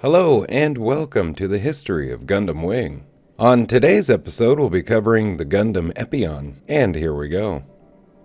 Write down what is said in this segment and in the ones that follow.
Hello and welcome to the history of Gundam Wing. On today's episode we'll be covering the Gundam Epyon, and here we go.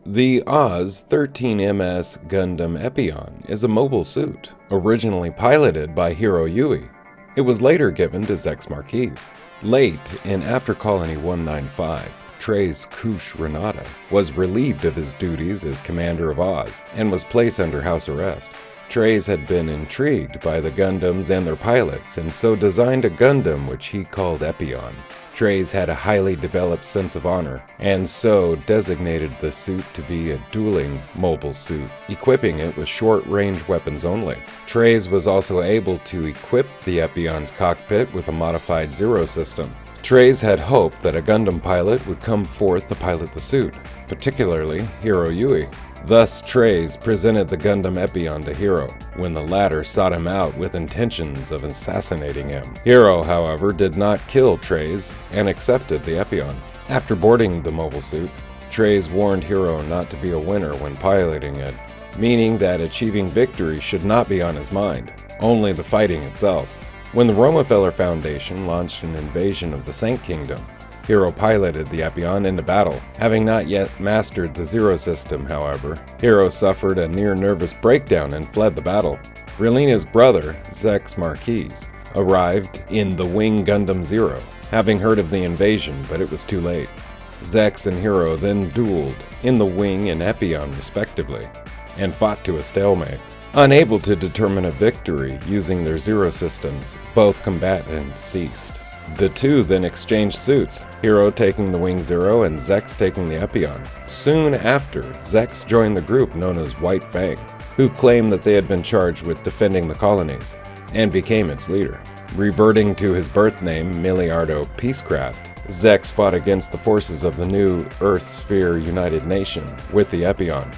The OZ-13MS Gundam Epyon is a mobile suit, originally piloted by Hiro Yui. It was later given to Treize Khushrenada. Late in After Colony 195, Treize Khushrenada was relieved of his duties as commander of Oz and was placed under house arrest. Treize had been intrigued by the Gundams and their pilots, and so designed a Gundam which he called Epyon. Treize had a highly developed sense of honor, and so designated the suit to be a dueling mobile suit, equipping it with short-range weapons only. Treize was also able to equip the Epyon's cockpit with a modified Zero system. Treize had hoped that a Gundam pilot would come forth to pilot the suit, particularly Hiro Yui. Thus, Treize presented the Gundam Epyon to Hiro, when the latter sought him out with intentions of assassinating him. Hiro, however, did not kill Treize and accepted the Epyon. After boarding the mobile suit, Treize warned Hiro not to be a winner when piloting it, meaning that achieving victory should not be on his mind, only the fighting itself. When the Romefeller Foundation launched an invasion of the Sank Kingdom, Hiro piloted the Epyon into battle. Having not yet mastered the Zero system, however, Hiro suffered a near-nervous breakdown and fled the battle. Relina's brother, Treize Khushrenada, arrived in the Wing Gundam Zero, having heard of the invasion, but it was too late. Treize and Hiro then dueled in the Wing and Epyon respectively, and fought to a stalemate. Unable to determine a victory using their Zero systems, both combatants ceased. The two then exchanged suits, Hiro taking the Wing Zero and Treize taking the Epyon. Soon after, Treize joined the group known as White Fang, who claimed that they had been charged with defending the colonies, and became its leader. Reverting to his birth name, Miliardo Peacecraft, Treize fought against the forces of the new Earth Sphere United Nation with the Epyon.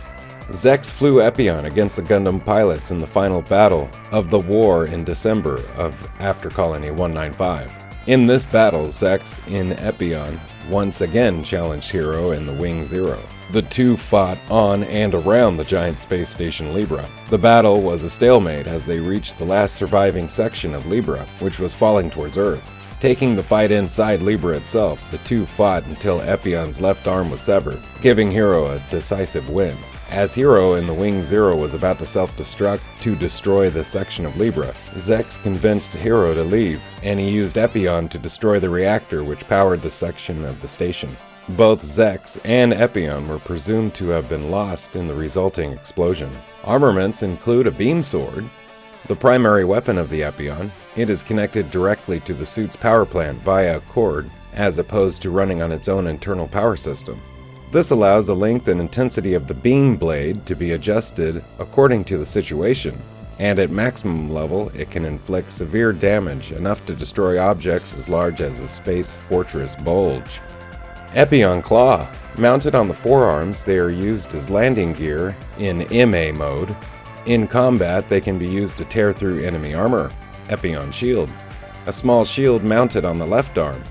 Treize flew Epyon against the Gundam pilots in the final battle of the war in December of After Colony 195. In this battle, Treize in Epyon once again challenged Hiro in the Wing Zero. The two fought on and around the giant space station Libra. The battle was a stalemate as they reached the last surviving section of Libra, which was falling towards Earth. Taking the fight inside Libra itself, the two fought until Epyon's left arm was severed, giving Hiro a decisive win. As Hiro in the Wing Zero was about to self-destruct to destroy the section of Libra, Treize convinced Hiro to leave, and he used Epyon to destroy the reactor which powered the section of the station. Both Treize and Epyon were presumed to have been lost in the resulting explosion. Armaments include a beam sword, the primary weapon of the Epyon. It is connected directly to the suit's power plant via a cord, as opposed to running on its own internal power system. This allows the length and intensity of the beam blade to be adjusted according to the situation, and at maximum level it can inflict severe damage enough to destroy objects as large as a space fortress bulge. Epyon Claw. Mounted on the forearms, they are used as landing gear in MA mode. In combat, they can be used to tear through enemy armor. Epyon Shield. A small shield mounted on the left arm.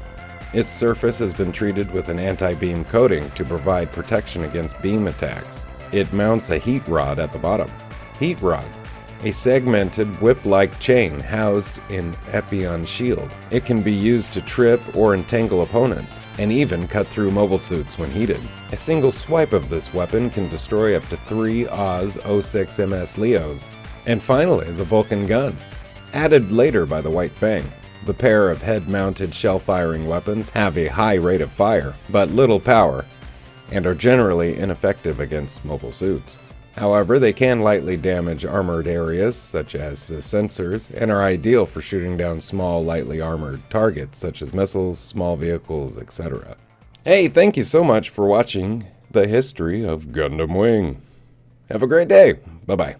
Its surface has been treated with an anti-beam coating to provide protection against beam attacks. It mounts a heat rod at the bottom. Heat rod. A segmented whip-like chain housed in Epyon shield. It can be used to trip or entangle opponents, and even cut through mobile suits when heated. A single swipe of this weapon can destroy up to 3 OZ-00MS Leos. And finally, the Vulcan gun. Added later by the White Fang. The pair of head-mounted shell-firing weapons have a high rate of fire, but little power, and are generally ineffective against mobile suits. However, they can lightly damage armored areas, such as the sensors, and are ideal for shooting down small, lightly armored targets, such as missiles, small vehicles, etc. Hey, thank you so much for watching the history of Gundam Wing. Have a great day. Bye-bye.